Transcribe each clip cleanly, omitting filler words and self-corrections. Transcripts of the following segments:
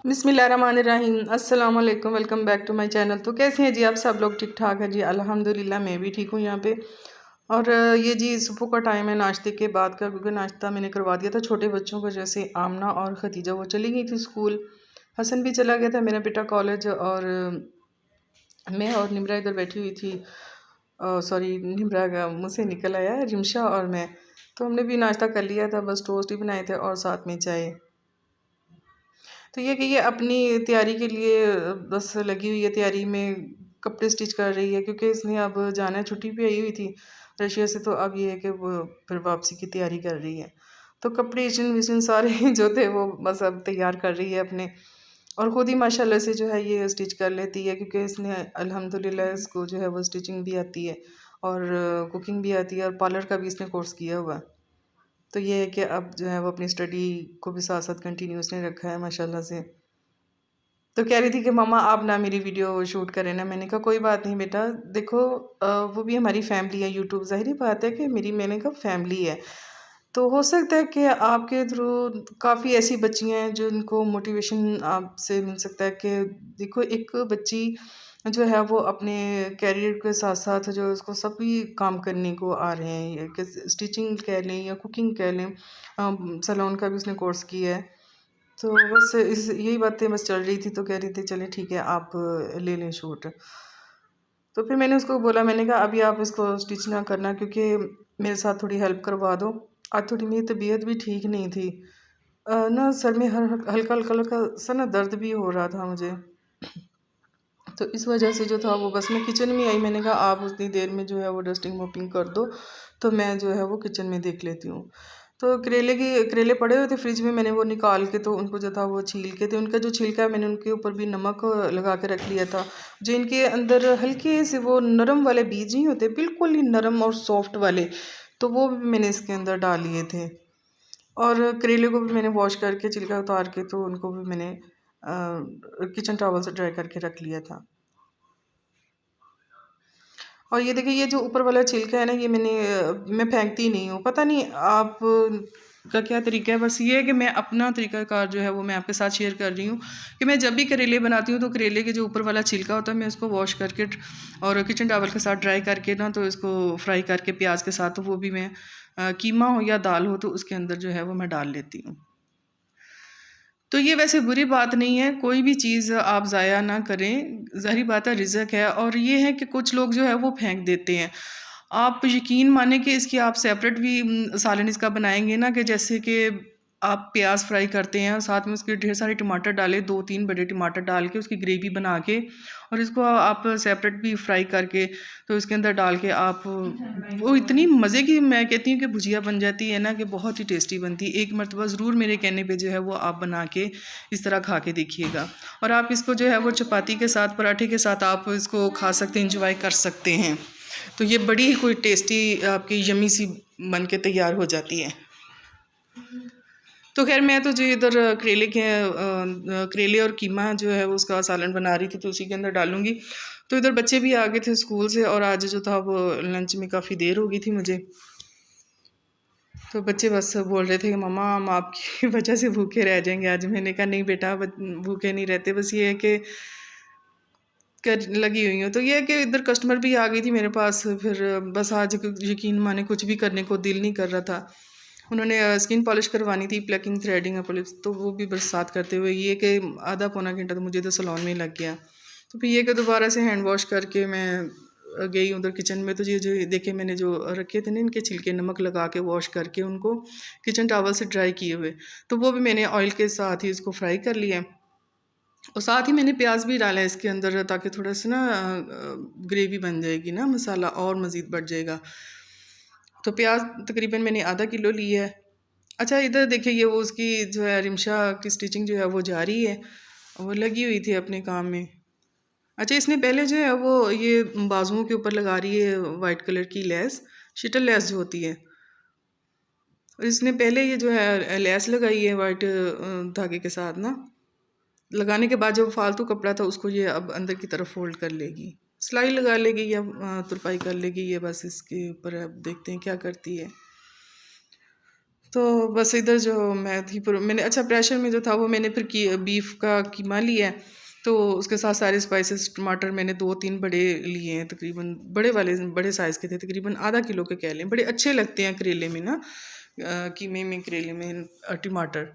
बिस्मिल्लाहिर्रहमानिर्रहीम। अस्सलाम वालेकुम, welcome back to my channel. तो कैसे हैं जी आप सब लोग? ठीक ठाक है जी, अल्हम्दुलिल्लाह मैं भी ठीक हूँ यहाँ पे। और ये जी सुबह का टाइम है नाश्ते के बाद का, क्योंकि नाश्ता मैंने करवा दिया था छोटे बच्चों को। जैसे आमना और खदीजा वो चली गई थी स्कूल, हसन भी चला गया था मेरा बेटा कॉलेज, और मैं और निमरा इधर बैठी हुई थी। सॉरी, निमरा का मुझसे निकल आया, रिमशा और मैं। तो हमने भी नाश्ता कर लिया था, बस टोस्ट ही बनाए थे और साथ में चाय। तो ये कि ये अपनी तैयारी के लिए बस लगी हुई है, तैयारी में कपड़े स्टिच कर रही है, क्योंकि इसने अब जाना है, छुट्टी पे आई हुई थी रशिया से। तो अब ये है कि वो फिर वापसी की तैयारी कर रही है। तो कपड़े इशन विशन सारे जो थे वो बस अब तैयार कर रही है अपने। और ख़ुद ही माशाल्लाह से जो है ये स्टिच कर लेती है, क्योंकि इसने अल्हम्दुलिल्लाह इसको जो है वो स्टिचिंग भी आती है और कुकिंग भी आती है, और पार्लर का भी इसने कोर्स किया हुआ है। तो ये है कि अब जो है वो अपनी स्टडी को भी साथ साथ कंटिन्यूसली रखा है माशाल्लाह से। तो कह रही थी कि मम्मा आप ना मेरी वीडियो शूट करें ना। मैंने कहा कोई बात नहीं बेटा, देखो वो भी हमारी फैमिली है, यूट्यूब ज़ाहिर बात है कि मेरी, मैंने कहा फैमिली है। तो हो सकता है कि आपके थ्रू काफ़ी ऐसी बच्चियाँ हैं जिनको मोटिवेशन आपसे मिल सकता है कि देखो एक बच्ची जो है वो अपने करियर के साथ साथ जो उसको सभी काम करने को आ रहे हैं, कि स्टिचिंग कह लें या कुकिंग कह लें, सलोन का भी उसने कोर्स किया है। तो बस इस यही बातें बस चल रही थी, तो कह रही थी चले ठीक है आप ले लें शूट। तो फिर मैंने उसको बोला, मैंने कहा अभी आप इसको स्टिच ना करना, क्योंकि मेरे साथ थोड़ी हेल्प करवा दो। आज थोड़ी मेरी तबीयत भी ठीक नहीं थी। ना सर में हल्का हल्का हल्का सा ना दर्द भी हो रहा था मुझे। तो इस वजह से जो था वो बस मैं किचन में आई, मैंने कहा आप उतनी देर में जो है वो डस्टिंग मोपिंग कर दो, तो मैं जो है वो किचन में देख लेती हूँ। तो करेले पड़े हुए थे फ्रिज में, मैंने वो निकाल के तो उनको जो था वो छील के थे, उनका जो छिलका है मैंने उनके ऊपर भी नमक लगा के रख लिया था। जो इनके अंदर हल्के से वो नरम वाले बीज नहीं होते, बिल्कुल ही नरम और सॉफ्ट वाले, तो वो भी मैंने इसके अंदर डाल लिए थे। और करेले को भी मैंने वॉश करके छिलका उतार के तो उनको भी मैंने किचन टॉवल से ड्राई करके रख लिया था। और ये देखिए ये जो ऊपर वाला छिलका है ना, ये मैं फेंकती नहीं हूँ। पता नहीं आप का क्या तरीका है, बस ये है कि मैं अपना तरीक़ाकार जो है वो मैं आपके साथ शेयर कर रही हूँ कि मैं जब भी करेले बनाती हूँ तो करेले के जो ऊपर वाला छिलका होता है मैं उसको वॉश करके और किचन टॉवल के साथ ड्राई करके ना, तो इसको फ्राई करके प्याज के साथ, तो वो भी मैं कीमा हो या दाल हो तो उसके अंदर जो है वो मैं डाल लेती हूँ। तो ये वैसे बुरी बात नहीं है, कोई भी चीज़ आप ज़ाया ना करें, ज़ाहिर बात है रिज़्क है। और ये है कि कुछ लोग जो है वो फेंक देते हैं। आप यकीन माने कि इसकी आप सेपरेट भी सालन इसका बनाएंगे ना, कि जैसे कि आप प्याज फ्राई करते हैं और साथ में उसके ढेर सारे टमाटर डाले, 2-3 बड़े टमाटर डाल के उसकी ग्रेवी बना के, और इसको आप सेपरेट भी फ्राई करके तो इसके अंदर डाल के आप, वो इतनी मज़े की, मैं कहती हूँ कि भुजिया बन जाती है ना, कि बहुत ही टेस्टी बनती है। एक मरतबा ज़रूर मेरे कहने पे जो है वो आप बना के इस तरह खा के देखिएगा। और आप इसको जो है वो चपाती के साथ, पराठे के साथ आप इसको खा सकते हैं, इंजॉय कर सकते हैं। तो ये बड़ी ही कोई टेस्टी आपकी यमी सी बन के तैयार हो जाती है। तो खैर मैं तो जो इधर करेले और कीमा जो है वो उसका सालन बना रही थी, तो उसी के अंदर डालूंगी। तो इधर बच्चे भी आ गए थे स्कूल से, और आज जो था वो लंच में काफ़ी देर हो गई थी मुझे। तो बच्चे बस बोल रहे थे कि मम्मा हम आपकी वजह से भूखे रह जाएंगे आज। मैंने कहा नहीं बेटा, भूखे नहीं रहते, बस ये है कि कर लगी हुई हूँ। तो ये है कि इधर कस्टमर भी आ गई थी मेरे पास, फिर बस आज यकीन माने कुछ भी करने को दिल नहीं कर रहा था। उन्होंने स्किन पॉलिश करवानी थी, प्लकिंग, थ्रेडिंग, पॉलिश, तो वो भी बस साथ करते हुए ये कि आधा पौना घंटा तो मुझे तो सलोन में लग गया। तो फिर ये कि दोबारा से हैंड वॉश करके मैं गई उधर किचन में। तो ये जो देखे मैंने जो रखे थे ना इनके छिलके, नमक लगा के वॉश करके उनको किचन टॉवल से ड्राई किए हुए, तो वो भी मैंने ऑयल के साथ ही इसको फ्राई कर लिया। और साथ ही मैंने प्याज भी डाला है इसके अंदर, ताकि थोड़ा सा ना ग्रेवी बन जाएगी ना, मसाला और मज़ीद बढ़ जाएगा। तो प्याज तकरीबन मैंने आधा किलो ली है। अच्छा इधर देखिए, ये वो उसकी जो है रिमशा की स्टिचिंग जो है वो जारी है, वो लगी हुई थी अपने काम में। अच्छा इसने पहले जो है वो ये बाजुओं के ऊपर लगा रही है वाइट कलर की लेस, शिटल लेस जो होती है। और इसने पहले ये जो है लेस लगाई है वाइट धागे के साथ ना, लगाने के बाद जो फालतू कपड़ा था उसको ये अब अंदर की तरफ फोल्ड कर लेगी, सिलाई लगा लेगी या तुरपाई कर लेगी, ये बस इसके ऊपर अब देखते हैं क्या करती है। तो बस इधर जो मैं थी मैंने अच्छा प्रेशर में जो था वो मैंने फिर बीफ का कीमा लिया है। तो उसके साथ सारे स्पाइसेस टमाटर मैंने 2-3 बड़े लिए हैं, तकरीबन बड़े वाले बड़े साइज़ के थे, तकरीबन आधा किलो के कह लें। बड़े अच्छे लगते हैं करेले में ना, कीमे में करेले में टमाटर।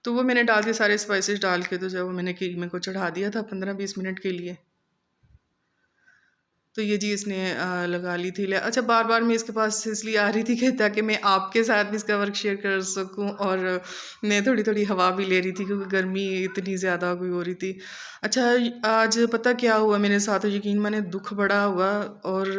तो वो मैंने डाल के सारे स्पाइसेस डाल के तो जब मैंने कीमे को चढ़ा दिया था 15-20 मिनट के लिए। तो ये जी इसने लगा ली थी। अच्छा, बार बार मैं इसके पास इसलिए आ रही थी कि ताकि मैं आपके साथ भी इसका वर्क शेयर कर सकूं, और मैं थोड़ी थोड़ी हवा भी ले रही थी क्योंकि गर्मी इतनी ज़्यादा कोई हो रही थी। अच्छा, आज पता क्या हुआ मेरे साथ, यकीन माने दुख बड़ा हुआ। और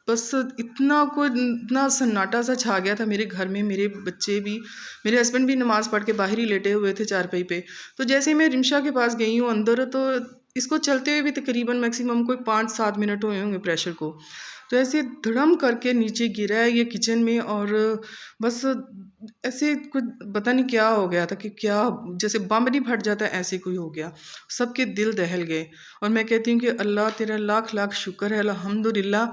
बस इतना सन्नाटा सा छा गया था मेरे घर में। मेरे बच्चे भी, मेरे हस्बैंड भी नमाज़ पढ़ के बाहर ही लेटे हुए थे चारपाई पे। तो जैसे ही मैं रिमशा के पास गई हूँ अंदर, तो इसको चलते हुए भी तकरीबन मैक्सिमम कोई 5-7 मिनट हुए होंगे प्रेशर को। तो ऐसे धड़म करके नीचे गिरा है ये किचन में, और बस ऐसे कुछ पता नहीं क्या हो गया था कि क्या, जैसे बम नहीं फट जाता ऐसे कोई हो गया। सबके दिल दहल गए। और मैं कहती हूँ कि अल्लाह तेरा लाख लाख शुक्र है, अल्हम्दुलिल्लाह,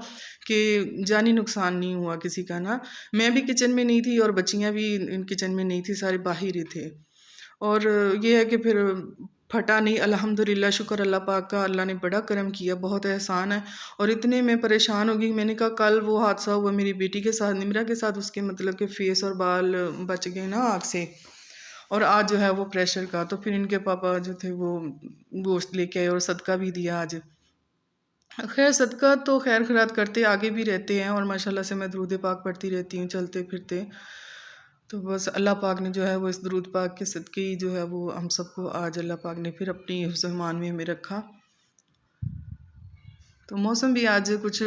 कि जानी नुकसान नहीं हुआ किसी का ना। मैं भी किचन में नहीं थी और बच्चियाँ भी किचन में नहीं थी, सारे बाहर ही थे। और ये है कि फिर फटा नहीं, अल्हम्दुलिल्लाह, शुक्र अल्लाह पाक का, अल्लाह ने बड़ा करम किया, बहुत एहसान है। और इतने मैं परेशान हो गई, मैंने कहा कल वो हादसा हुआ मेरी बेटी के साथ, निमरा के साथ, उसके मतलब के फेस और बाल बच गए ना आग से। और आज जो है वो प्रेशर का, तो फिर इनके पापा जो थे वो गोश्त लेके आए और सदका भी दिया आज। खैर सदका तो खैर खैरात करते आगे भी रहते हैं, और माशाल्लाह से मैं दरूद पाक पढ़ती रहती हूँ चलते फिरते। तो बस अल्लाह पाक ने जो है वो इस दरूद पाक के सदक़े ही जो है वो हम सबको आज अल्लाह पाक ने फिर अपनी हिफ्ज़-ओ-ईमान में हमें रखा। तो मौसम भी आज कुछ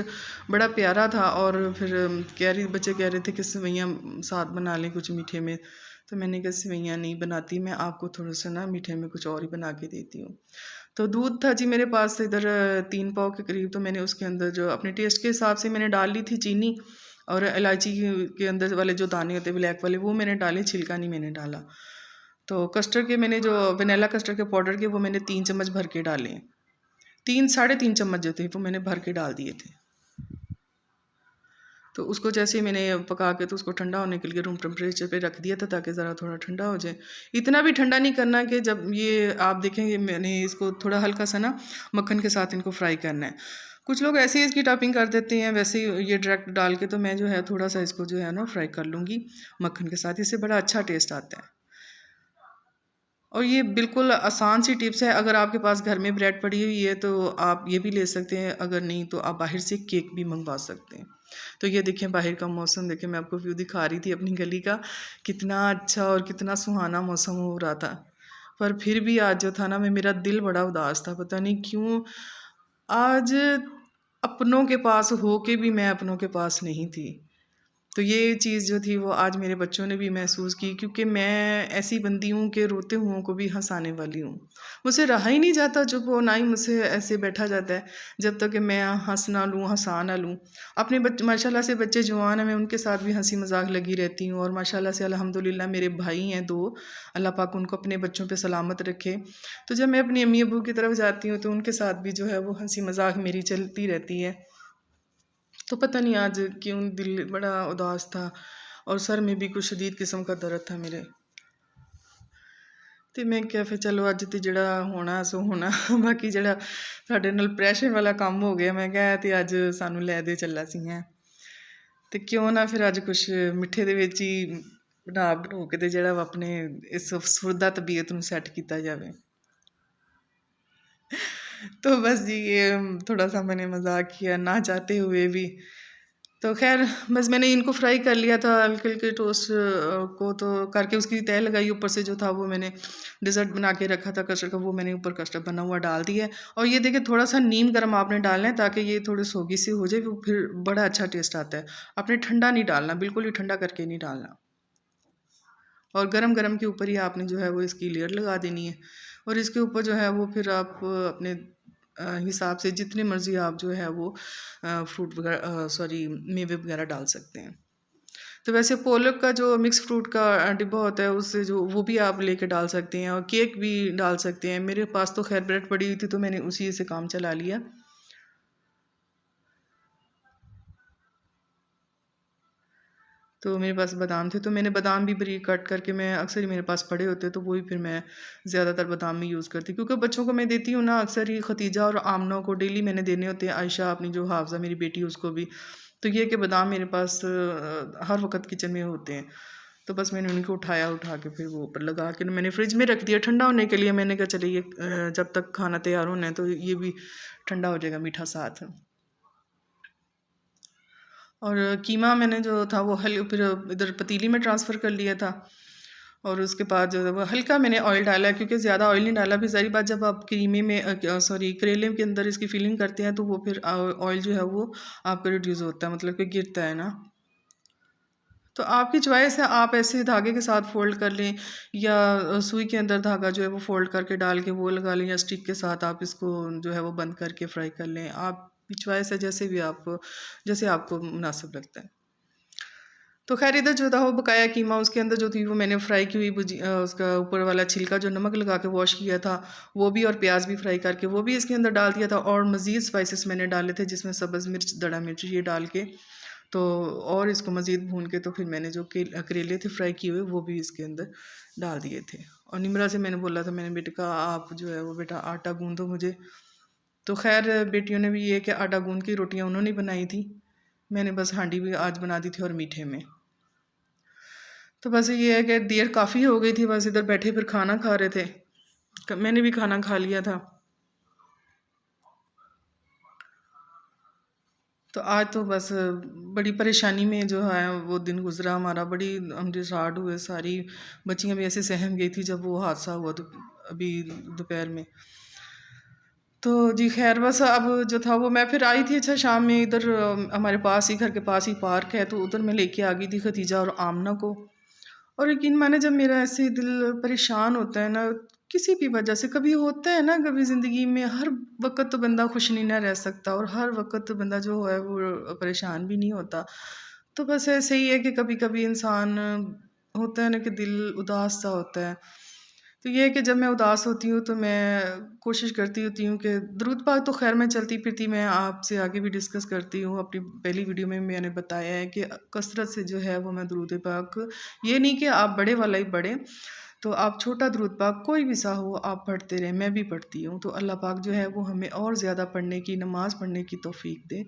बड़ा प्यारा था, और फिर बच्चे कह रहे थे कि सेवइयाँ साथ बना लें कुछ मीठे में। तो मैंने कहा सेवइयाँ नहीं बनाती मैं, आपको थोड़ा सा ना मीठे में कुछ और ही बना के देती हूँ। तो दूध था जी मेरे पास इधर 3 पाव के करीब। तो मैंने उसके अंदर जो अपने टेस्ट के हिसाब से मैंने डाल ली थी चीनी, और इलायची के अंदर वाले जो दाने होते हैं ब्लैक वाले, वो मैंने डाले, छिलका नहीं मैंने डाला। तो कस्टर्ड के मैंने जो वनीला कस्टर्ड के पाउडर के, वो मैंने 3 चम्मच भर के डाले। 3-3.5 चम्मच जो थे वो मैंने भर के डाल दिए थे। तो उसको जैसे ही मैंने पका के, तो उसको ठंडा होने के लिए रूम टेम्परेचर पे रख दिया था ताकि ज़रा थोड़ा ठंडा हो जाए। इतना भी ठंडा नहीं करना कि जब ये आप देखेंगे, मैंने इसको थोड़ा हल्का सा ना मक्खन के साथ इनको फ्राई करना है। कुछ लोग ऐसे ही इसकी टॉपिंग कर देते हैं, वैसे ही ये डायरेक्ट डाल के। तो मैं जो है थोड़ा सा इसको जो है ना फ्राई कर लूँगी मक्खन के साथ, इससे बड़ा अच्छा टेस्ट आता है। और ये बिल्कुल आसान सी टिप्स है। अगर आपके पास घर में ब्रेड पड़ी हुई है तो आप ये भी ले सकते हैं, अगर नहीं तो आप बाहर से केक भी मंगवा सकते हैं। तो ये देखें बाहर का मौसम, देखें मैं आपको व्यू दिखा रही थी अपनी गली का, कितना अच्छा और कितना सुहाना मौसम हो रहा था। पर फिर भी आज जो था ना, मेरा दिल बड़ा उदास था, पता नहीं क्यों। आज अपनों के पास हो के भी मैं अपनों के पास नहीं थी। तो ये चीज़ जो थी वो आज मेरे बच्चों ने भी महसूस की, क्योंकि मैं ऐसी बंदी हूँ कि रोते हुओं को भी हंसाने वाली हूँ। मुझसे रहा ही नहीं जाता चुप हो, ना ही मुझसे ऐसे बैठा जाता है जब तक कि मैं हंस ना लूँ, हंसा ना लूँ। अपने बच्चे माशाल्लाह से बच्चे जवान हैं, मैं उनके साथ भी हंसी मजाक लगी रहती हूँ। और माशाल्लाह से अल्हम्दुलिल्लाह मेरे भाई हैं 2, अल्लाह पाक उनको अपने बच्चों पे सलामत रखे। तो जब मैं अपनी अम्मी अबू की तरफ जाती हूँ तो उनके साथ भी जो है वो हंसी मजाक मेरी चलती रहती है। तो पता नहीं आज क्यों दिल बड़ा उदास था, और सर में भी कुछ शदीद किस्म का दर्द था मेरे। तो मैं क्या, फिर चलो अज तो जड़ा होना सो होना बाकी जड़ा साडे नाल प्रैशर वाला काम हो गया, मैं क्या तो अज सानू लै दे चला सी हैं। तो क्यों ना फिर अज कुछ मिठे दे विच ही बना बनू के ते जड़ा अपने इस सुरदा तबीयत नू सैट किया जाए। तो बस जी ये थोड़ा सा मैंने मजाक किया ना चाहते हुए भी। तो खैर बस मैंने इनको फ्राई कर लिया था हल्के हल्के टोस्ट को, तो करके उसकी तह लगाई ऊपर से, जो था वो मैंने डिज़र्ट बना के रखा था कस्टर्ड का, वो मैंने ऊपर कस्टर्ड बना हुआ डाल दिया है। और ये देखिए थोड़ा सा नीम गर्म आपने डालना है ताकि ये थोड़ी सोगी सी हो जाए, वो फिर बड़ा अच्छा टेस्ट आता है। आपने ठंडा नहीं डालना, बिल्कुल ही ठंडा करके नहीं डालना। और गरम गरम के ऊपर ही आपने जो है वो इसकी लेयर लगा देनी है। और इसके ऊपर जो है वो फिर आप अपने हिसाब से जितनी मर्ज़ी आप जो है वो फ्रूट वगैरह सॉरी मेवे वगैरह डाल सकते हैं। तो वैसे पोलक का जो मिक्स फ्रूट का डिब्बा होता है उससे जो वो भी आप लेके डाल सकते हैं, और केक भी डाल सकते हैं। मेरे पास तो खैर ब्रेड पड़ी हुई थी तो मैंने उसी से काम चला लिया। तो मेरे पास बादाम थे, तो मैंने बादाम भी बारीक कट करके, मैं अक्सर ही मेरे पास पड़े होते तो वही फिर मैं ज़्यादातर बादाम में यूज़ करती, क्योंकि बच्चों को मैं देती हूँ ना अक्सर ही, खतीजा और आमना को डेली मैंने देने होते हैं, आयशा अपनी जो हाफजा मेरी बेटी उसको भी। तो ये कि बादाम मेरे पास हर वक्त किचन में होते हैं। तो बस मैंने उनको उठा के फिर वो ऊपर लगा के मैंने फ्रिज में रख दिया ठंडा होने के लिए। मैंने कहा चलिए जब तक खाना तैयार होना है तो ये भी ठंडा हो जाएगा मीठा साथ। और कीमा मैंने जो था वो फिर इधर पतीली में ट्रांसफ़र कर लिया था। और उसके बाद जो है वो हल्का मैंने ऑयल डाला है, क्योंकि ज़्यादा ऑयल नहीं डाला। फिर ज़ाहिर बात, जब आप कीमे में सॉरी करेले के अंदर इसकी फिलिंग करते हैं तो वो फिर ऑयल जो है वो आपका रिड्यूस होता है, मतलब कि गिरता है ना। तो आपकी चॉइस है, आप ऐसे धागे के साथ फ़ोल्ड कर लें या सुई के अंदर धागा जो है वो फ़ोल्ड करके डाल के वो लगा लें, या स्टिक के साथ आप इसको जो है वो बंद करके फ्राई कर लें। आपकी चॉइस है, जैसे आपको मुनासिब लगता है। तो खैर इधर जो था वो बकाया कीमा, उसके अंदर जो थी वो मैंने फ्राई की हुई उसका ऊपर वाला छिलका जो नमक लगा के वॉश किया था वो भी, और प्याज भी फ्राई करके वो भी इसके अंदर डाल दिया था। और मज़ीद स्पाइसेस मैंने डाले थे, जिसमें सब्ज़ मिर्च, दड़ा मिर्च ये डाल के, तो और इसको मज़ीद भून के तो फिर मैंने जो करेले थे फ्राई किए हुए वो भी इसके अंदर डाल दिए थे। और निमरा से मैंने बोला था, मैंने बेटे का आप जो है वो बेटा आटा गूँध दो मुझे। तो खैर बेटियों ने भी ये कि आटा गूँध की रोटियाँ उन्होंने बनाई थी, मैंने बस हांडी भी आज बना दी थी और मीठे में। तो बस ये है कि देर काफ़ी हो गई थी, बस इधर बैठे फिर खाना खा रहे थे। मैंने भी खाना खा लिया था। तो आज तो बस बड़ी परेशानी में जो है वो दिन गुज़रा हमारा। बड़ी हम डिसहार्ड हुए, सारी बच्चियाँ भी ऐसे सहम गई थी जब वो हादसा हुआ तो अभी दोपहर में। तो जी खैर बस अब जो था वो मैं फिर आई थी। अच्छा शाम में इधर हमारे पास ही, घर के पास ही पार्क है, तो उधर मैं लेके आ गई थी खतीजा और आमना को। और यकीन माने, जब मेरा ऐसे दिल परेशान होता है ना किसी भी वजह से, कभी होता है ना कभी ज़िंदगी में, हर वक्त तो बंदा खुश नहीं ना रह सकता, और हर वक्त तो बंदा जो है वो परेशान भी नहीं होता। तो बस ऐसे ही है कि कभी कभी इंसान होता है ना कि दिल उदास सा होता है। तो ये है कि जब मैं उदास होती हूँ तो मैं कोशिश करती होती हूँ कि दरूद पाक तो खैर मैं चलती फिरती मैं आपसे आगे भी डिस्कस करती हूँ। अपनी पहली वीडियो में मैंने बताया है कि कसरत से जो है वो मैं दरूद पाक, ये नहीं कि आप बड़े वाला ही पढ़ें, तो आप छोटा दरूद पाक कोई भी सा हो आप पढ़ते रहें, मैं भी पढ़ती हूँ। तो अल्लाह पाक जो है वो हमें और ज़्यादा पढ़ने की, नमाज़ पढ़ने की तौफीक दे।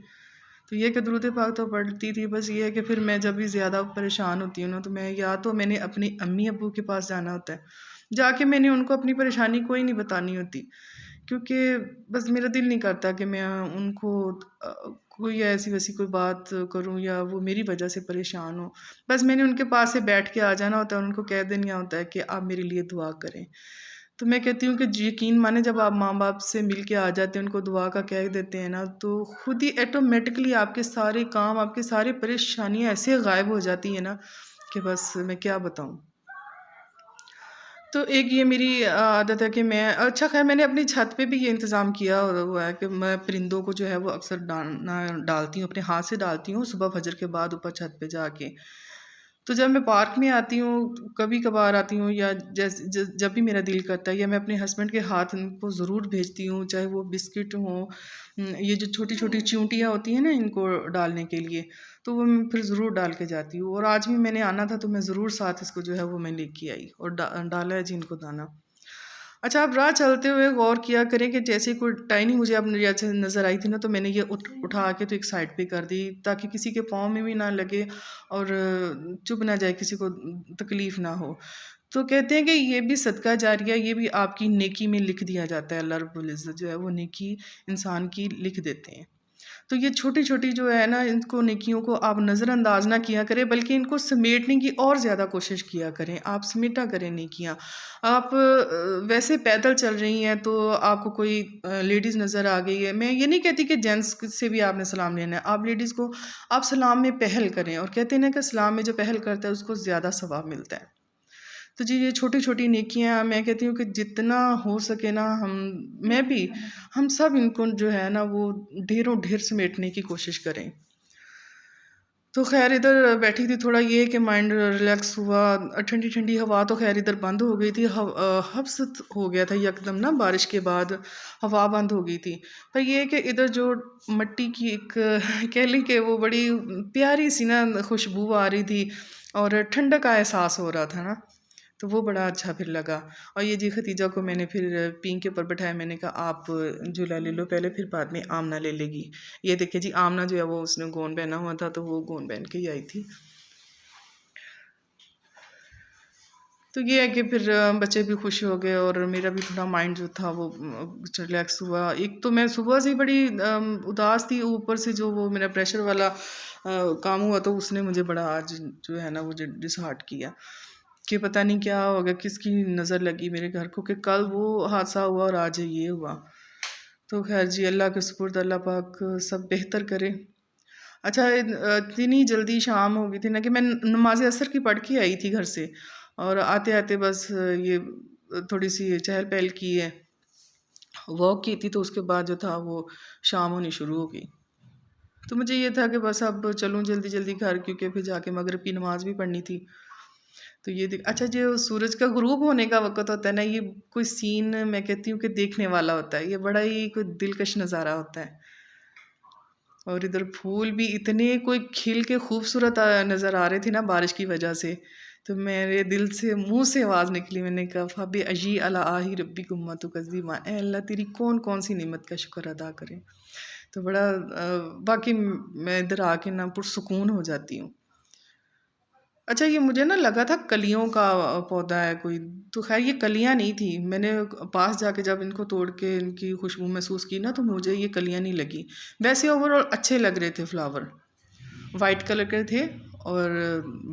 तो ये कि दरूद पाक तो पढ़ती थी, बस ये है कि फिर मैं जब भी ज़्यादा परेशान होती हूँ ना तो मैं, या तो मैंने अपनी अम्मी अब्बू के पास जाना होता है, जाके मैंने उनको अपनी परेशानी कोई नहीं बतानी होती, क्योंकि बस मेरा दिल नहीं करता कि मैं उनको कोई ऐसी वैसी कोई बात करूं या वो मेरी वजह से परेशान हो। बस मैंने उनके पास से बैठ के आ जाना होता है, उनको कह देना होता है कि आप मेरे लिए दुआ करें। तो मैं कहती हूँ कि यकीन माने, जब आप माँ बाप से मिल के आ जाते हैं, उनको दुआ का कह देते हैं ना, तो खुद ही ऑटोमेटिकली आपके सारे काम, आपके सारे परेशानियाँ ऐसे गायब हो जाती हैं ना कि बस मैं क्या बताऊँ। तो एक ये मेरी आदत है कि मैं, अच्छा खैर मैंने अपनी छत पे भी ये इंतज़ाम किया हुआ है कि मैं परिंदों को जो है वो अक्सर दाना डालती हूँ, अपने हाथ से डालती हूँ सुबह फजर के बाद ऊपर छत पे जाके। तो जब मैं पार्क में आती हूँ, कभी कभार आती हूँ, या जब भी मेरा दिल करता है, या मैं अपने हस्बैंड के हाथ इनको ज़रूर भेजती हूँ, चाहे वो बिस्किट हों, ये जो छोटी छोटी चींटियाँ होती हैं ना इनको डालने के लिए, तो वो मैं फिर ज़रूर डाल के जाती हूँ। और आज भी मैंने आना था तो मैं ज़रूर साथ इसको जो है वो मैं लेके आई और डाला है जी इनको दाना। अच्छा, आप राह चलते हुए गौर किया करें कि जैसे कोई टाइनी मुझे अब जैसे नज़र आई थी ना, तो मैंने ये उठा के तो एक साइड पे कर दी, ताकि किसी के पाँव में भी ना लगे और चुभ ना जाए, किसी को तकलीफ़ ना हो। तो कहते हैं कि ये भी सदका जारिया, ये भी आपकी नेकी में लिख दिया जाता है। अल्लाह रब्बुल इज़्ज़त जो है वो नेकी इंसान की लिख देते हैं। तो ये छोटी-छोटी जो है ना, इनको नेकियों को आप नज़रअंदाज ना किया करें, बल्कि इनको समेटने की और ज़्यादा कोशिश किया करें। आप समेटा करें नेकियाँ। आप वैसे पैदल चल रही हैं तो आपको कोई लेडीज़ नज़र आ गई है, मैं ये नहीं कहती कि जेंट्स से भी आपने सलाम लेना है। आप लेडीज़ को आप सलाम में पहल करें, और कहते हैं ना कि सलाम में जो पहल करता है उसको ज़्यादा सवाब मिलता है। तो जी ये छोटी-छोटी नेकियाँ मैं कहती हूँ कि जितना हो सके ना, हम सब इनको जो है ना वो ढेरों ढेर समेटने की कोशिश करें। तो खैर इधर बैठी थी, थोड़ा ये कि माइंड रिलैक्स हुआ। ठंडी ठंडी हवा तो खैर इधर बंद हो गई थी, हब्स हो गया था यकदम ना, बारिश के बाद हवा बंद हो गई थी। पर ये कि इधर जो मट्टी की एक कह ली कि वो बड़ी प्यारी सी ना खुशबू आ रही थी और ठंडक का एहसास हो रहा था ना, तो वो बड़ा अच्छा फिर लगा। और ये जी खतीजा को मैंने फिर पींग के ऊपर बैठाया, मैंने कहा आप झूला ले लो पहले, फिर बाद में आमना ले लेगी। ये देखिए जी आमना जो है वो उसने गोन पहना हुआ था, तो वो गोन पहन के ही आई थी। तो ये है कि फिर बच्चे भी खुश हो गए और मेरा भी थोड़ा माइंड जो था वो रिलैक्स हुआ। एक तो मैं सुबह से ही बड़ी उदास थी, ऊपर से जो वो मेरा प्रेशर वाला काम हुआ तो उसने मुझे बड़ा आज जो है ना वो डिसहार्ट किया कि पता नहीं क्या हो गया, किसकी नज़र लगी मेरे घर को कि कल वो हादसा हुआ और आज ये हुआ। तो खैर जी अल्लाह के सुपुर्द, अल्लाह पाक सब बेहतर करे। अच्छा इतनी जल्दी शाम हो गई थी ना कि मैं नमाज असर की पढ़ के आई थी घर से, और आते आते बस ये थोड़ी सी चहल पहल की है, वॉक की थी, तो उसके बाद जो था वो शाम होनी शुरू हो गई। तो मुझे ये था कि बस अब चलूँ जल्दी जल्दी घर, क्योंकि फिर जाके मगरिब की नमाज़ भी पढ़नी थी। तो ये देख, अच्छा जो सूरज का गुरूब होने का वक़्त होता है ना, ये कोई सीन मैं कहती हूँ कि देखने वाला होता है, ये बड़ा ही कोई दिलकश नज़ारा होता है। और इधर फूल भी इतने कोई खिल के खूबसूरत नज़र आ रहे थे ना बारिश की वजह से, तो मेरे दिल से मुंह से आवाज़ निकली, मैंने कहा फ़बी अजी अला आही रब्बी कुम्मा तो कज़ीमा, ए अल्लाह तेरी कौन कौन सी नेमत का शुक्र अदा करें। तो बड़ा बाकी मैं इधर आके ना पुरसुकून हो जाती हूँ। अच्छा ये मुझे ना लगा था कलियों का पौधा है कोई, तो खैर ये कलियां नहीं थी। मैंने पास जाके जब इनको तोड़ के इनकी खुशबू महसूस की ना, तो मुझे ये कलियां नहीं लगी। वैसे ओवरऑल अच्छे लग रहे थे फ्लावर, वाइट कलर के थे और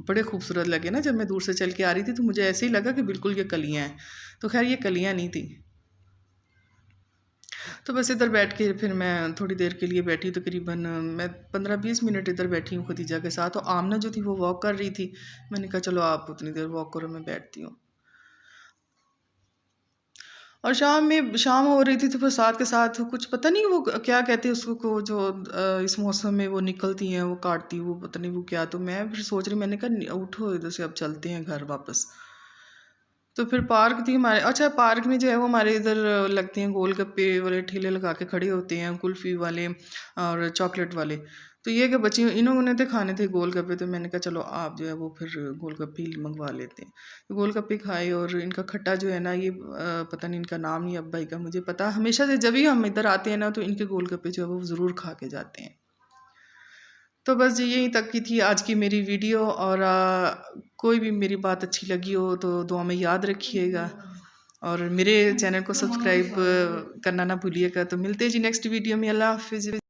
बड़े खूबसूरत लगे ना। जब मैं दूर से चल के आ रही थी तो मुझे ऐसे ही लगा कि बिल्कुल ये कलियां हैं, तो खैर ये कलियां नहीं थी। तो बस इधर बैठ के फिर मैं थोड़ी देर के लिए बैठी, तकरीबन मैं 15-20 मिनट इधर बैठी हूँ खदीजा के साथ। और आमना जो थी वो वॉक कर रही थी, मैंने कहा चलो आप उतनी देर वॉक करो, मैं बैठती हूँ। और शाम हो रही थी तो फिर साथ के साथ कुछ पता नहीं वो क्या कहते हैं उसको को जो इस मौसम में वो निकलती हैं, वो काटती, वो पता नहीं वो क्या। तो मैं फिर सोच रही, मैंने कहा उठो इधर से, अब चलते हैं घर वापस। तो फिर पार्क थी हमारे, अच्छा पार्क में जो है वो हमारे इधर लगते हैं गोलगप्पे वाले ठेले लगा के खड़े होते हैं, कुल्फ़ी वाले और चॉकलेट वाले। तो ये कि बच्ची इन्होंने तो खाने थे गोलगप्पे, तो मैंने कहा चलो आप जो है वो फिर गोलगप्पे ही मंगवा लेते हैं। तो गोलगप्पे खाए, और इनका खट्टा जो है ना ये पता नहीं इनका नाम नहीं अब भाई का मुझे पता, हमेशा से जब भी हम इधर आते हैं ना तो इनके गोलगप्पे जो है वो ज़रूर खा के जाते हैं। तो बस जी यहीं तक की थी आज की मेरी वीडियो, और कोई भी मेरी बात अच्छी लगी हो तो दुआ में याद रखिएगा, और मेरे चैनल को सब्सक्राइब करना ना भूलिएगा। तो मिलते हैं जी नेक्स्ट वीडियो में, अल्लाह हाफिज़।